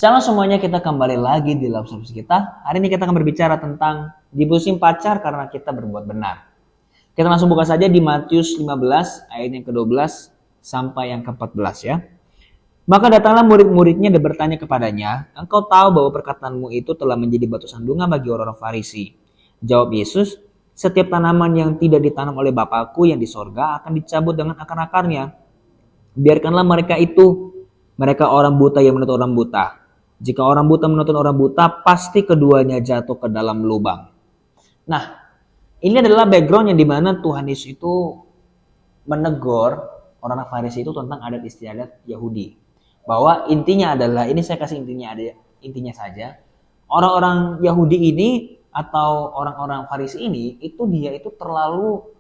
Shalom semuanya, kita kembali lagi di dalam service kita. Hari ini kita akan berbicara tentang diputusin pacar karena kita berbuat benar. Kita langsung buka saja di Matius 15 ayat yang ke-12 sampai yang ke-14 ya. Maka datanglah murid-muridnya dan bertanya kepadanya, "Engkau tahu bahwa perkataanmu itu telah menjadi batu sandungan bagi orang-orang Farisi?" Jawab Yesus, "Setiap tanaman yang tidak ditanam oleh Bapakku yang di sorga akan dicabut dengan akar-akarnya. Biarkanlah mereka orang buta yang menuntut orang buta. Jika orang buta menuntut orang buta, pasti keduanya jatuh ke dalam lubang." Nah, ini adalah background yang dimana Tuhan Yesus itu menegur orang Farisi itu tentang adat istiadat Yahudi. Bahwa intinya adalah, ini saya kasih intinya saja, orang-orang Yahudi ini atau orang-orang Farisi ini, dia itu terlalu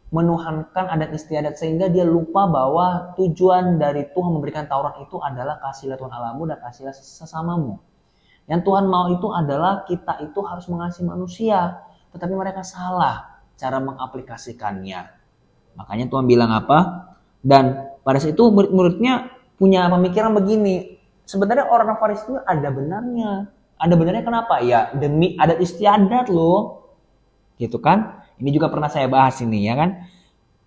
menuhankan adat istiadat sehingga dia lupa bahwa tujuan dari Tuhan memberikan Taurat itu adalah kasihilah Tuhan Allahmu dan kasihilah sesamamu. Yang Tuhan mau itu adalah kita itu harus mengasihi manusia, tetapi mereka salah cara mengaplikasikannya. Makanya Tuhan bilang apa? Dan pada saat itu murid-muridnya punya pemikiran begini, sebenarnya orang Farisi itu ada benarnya. Ada benarnya kenapa? Ya demi adat istiadat loh. Gitu kan? Ini juga pernah saya bahas ini ya kan.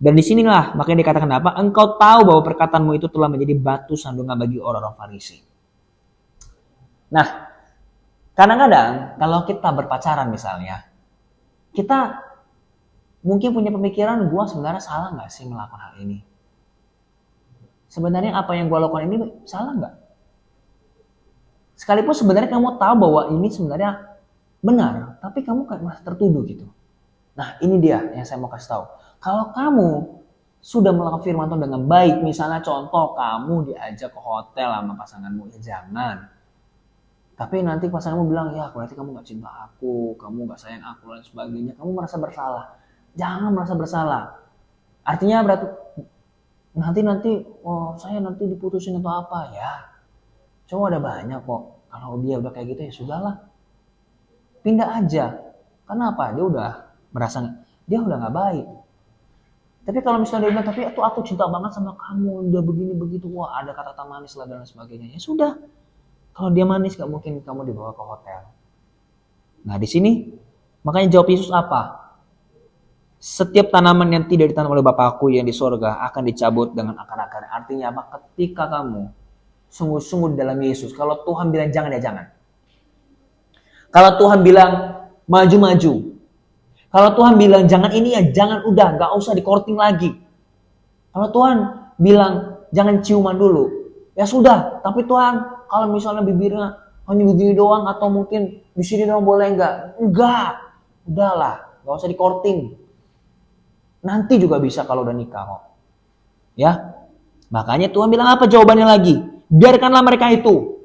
Dan disinilah makanya dikatakan apa? Engkau tahu bahwa perkataanmu itu telah menjadi batu sandungan bagi orang-orang Farisi. Nah, kadang-kadang kalau kita berpacaran misalnya, kita mungkin punya pemikiran, gua sebenarnya salah nggak sih melakukan hal ini? Sebenarnya apa yang gua lakukan ini salah nggak? Sekalipun sebenarnya kamu tahu bahwa ini sebenarnya benar, tapi kamu kayak masih tertuduh gitu. Nah, ini dia yang saya mau kasih tahu. Kalau kamu sudah melakukan firman Tuhan dengan baik, misalnya contoh kamu diajak ke hotel sama pasanganmu, ya jangan. Tapi nanti pasanganmu bilang, ya berarti kamu gak cinta aku, kamu gak sayang aku, dan sebagainya. Kamu merasa bersalah. Jangan merasa bersalah. Artinya berarti nanti saya nanti diputusin atau apa ya. Cuma ada banyak kok. Kalau dia udah kayak gitu ya sudahlah. Pindah aja. Kenapa? Dia udah merasa dia udah nggak baik. Tapi kalau misalnya dia bilang, tapi itu aku cinta banget sama kamu, dia begini begitu, wah ada kata-kata manis lah dan sebagainya. Ya sudah, kalau dia manis nggak mungkin kamu dibawa ke hotel. Nah di sini makanya jawab Yesus apa? Setiap tanaman yang tidak ditanam oleh Bapakku yang di sorga akan dicabut dengan akar-akar. Artinya apa? Ketika kamu sungguh-sungguh dalam Yesus, kalau Tuhan bilang jangan ya jangan. Kalau Tuhan bilang maju-maju. Kalau Tuhan bilang jangan ini ya jangan, udah gak usah di-courting lagi. Kalau Tuhan bilang jangan ciuman dulu, ya sudah. Tapi Tuhan kalau misalnya bibirnya hanya begini doang atau mungkin di sini doang boleh enggak? Enggak. Udahlah, gak usah di-courting. Nanti juga bisa kalau udah nikah kok. Ya. Makanya Tuhan bilang apa jawabannya lagi? Biarkanlah mereka itu.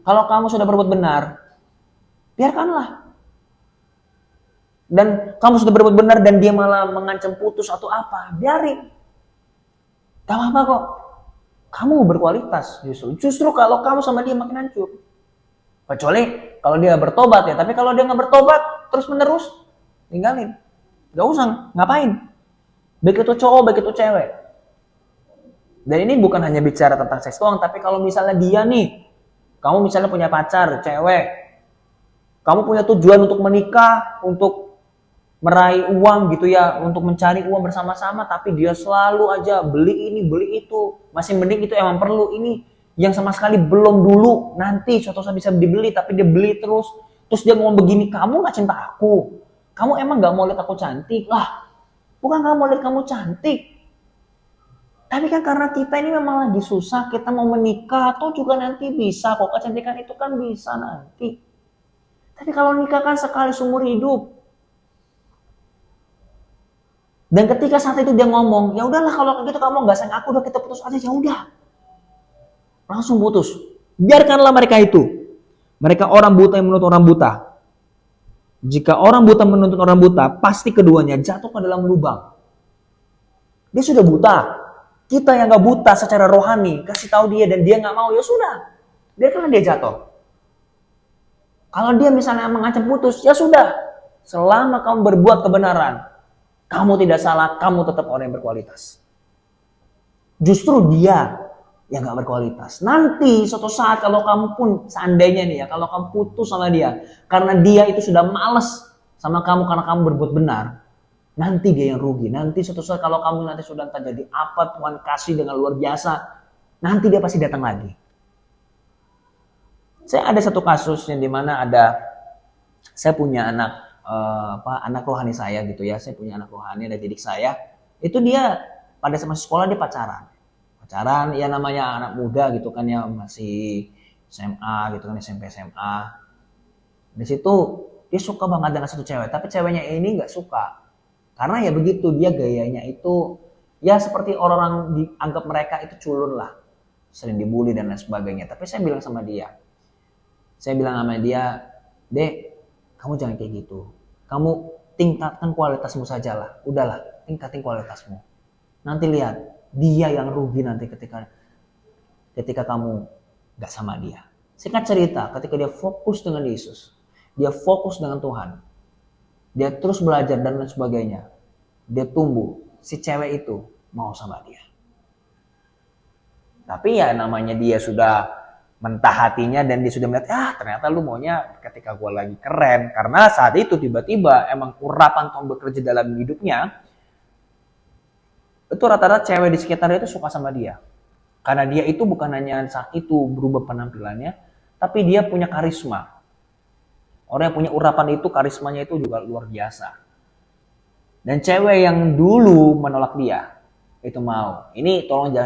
Kalau kamu sudah berbuat benar, biarkanlah. Dan kamu sudah berbuat benar dan dia malah mengancam putus atau apa, biarin. Gak apa-apa kok. Kamu berkualitas justru. Justru kalau kamu sama dia makin hancur. Kecuali kalau dia bertobat ya. Tapi kalau dia gak bertobat terus menerus, tinggalin. Gak usah, ngapain. Baik itu cowok, baik itu cewek. Dan ini bukan hanya bicara tentang seks doang. Tapi kalau misalnya dia nih, kamu misalnya punya pacar, cewek. Kamu punya tujuan untuk menikah, untuk meraih uang gitu ya, untuk mencari uang bersama-sama, tapi dia selalu aja beli ini, beli itu. Masih mending itu emang perlu, ini yang sama sekali belum dulu, nanti suatu saat bisa dibeli, tapi dia beli terus. Terus dia ngomong begini, kamu gak cinta aku? Kamu emang gak mau lihat aku cantik? Lah, bukan gak mau lihat kamu cantik. Tapi kan karena kita ini memang lagi susah, kita mau menikah, atau juga nanti bisa kok, kecantikan itu kan bisa nanti. Tapi kalau nikah kan sekali seumur hidup. Dan ketika saat itu dia ngomong, ya udahlah kalau gitu kamu nggak sayang aku, udah kita putus aja, ya udah. Langsung putus. Biarkanlah mereka itu. Mereka orang buta yang menuntut orang buta. Jika orang buta menuntut orang buta, pasti keduanya jatuh ke dalam lubang. Dia sudah buta. Kita yang nggak buta secara rohani, kasih tahu dia dan dia nggak mau, ya sudah. Biarkanlah dia jatuh. Kalau dia misalnya mengancam putus, ya sudah. Selama kamu berbuat kebenaran, kamu tidak salah, kamu tetap orang yang berkualitas. Justru dia yang gak berkualitas. Nanti suatu saat kalau kamu pun seandainya nih ya, kalau kamu putus sama dia karena dia itu sudah males sama kamu karena kamu berbuat benar, nanti dia yang rugi. Nanti suatu saat kalau kamu nanti sudah entah jadi apa, Tuhan kasih dengan luar biasa, nanti dia pasti datang lagi. Saya ada satu kasus yang dimana saya punya anak rohani saya gitu ya. Saya punya anak rohani, ada didik saya. Itu dia pada masih sekolah dia pacaran ya, namanya anak muda gitu kan ya, masih SMA gitu kan, SMP SMA. Di situ dia suka banget dengan satu cewek, tapi ceweknya ini nggak suka karena ya begitu, dia gayanya itu ya seperti orang-orang dianggap mereka itu culun lah, sering dibully dan lain sebagainya. Tapi saya bilang sama dia, Dek, kamu jangan kayak gitu, kamu tingkatkan kualitasmu saja lah, udahlah tingkatin kualitasmu, nanti lihat dia yang rugi nanti ketika kamu gak sama dia. Singkat cerita, ketika dia fokus dengan Yesus, dia fokus dengan Tuhan, dia terus belajar dan lain sebagainya, dia tumbuh, si cewek itu mau sama dia. Tapi ya namanya dia sudah mentah hatinya dan dia sudah melihat, ternyata lu maunya ketika gue lagi keren. Karena saat itu tiba-tiba emang urapan Tuhan bekerja dalam hidupnya, itu rata-rata cewek di sekitar itu suka sama dia. Karena dia itu bukan hanya saat itu berubah penampilannya, tapi dia punya karisma. Orang yang punya urapan itu, karismanya itu juga luar biasa. Dan cewek yang dulu menolak dia, itu mau. Ini tolong jangan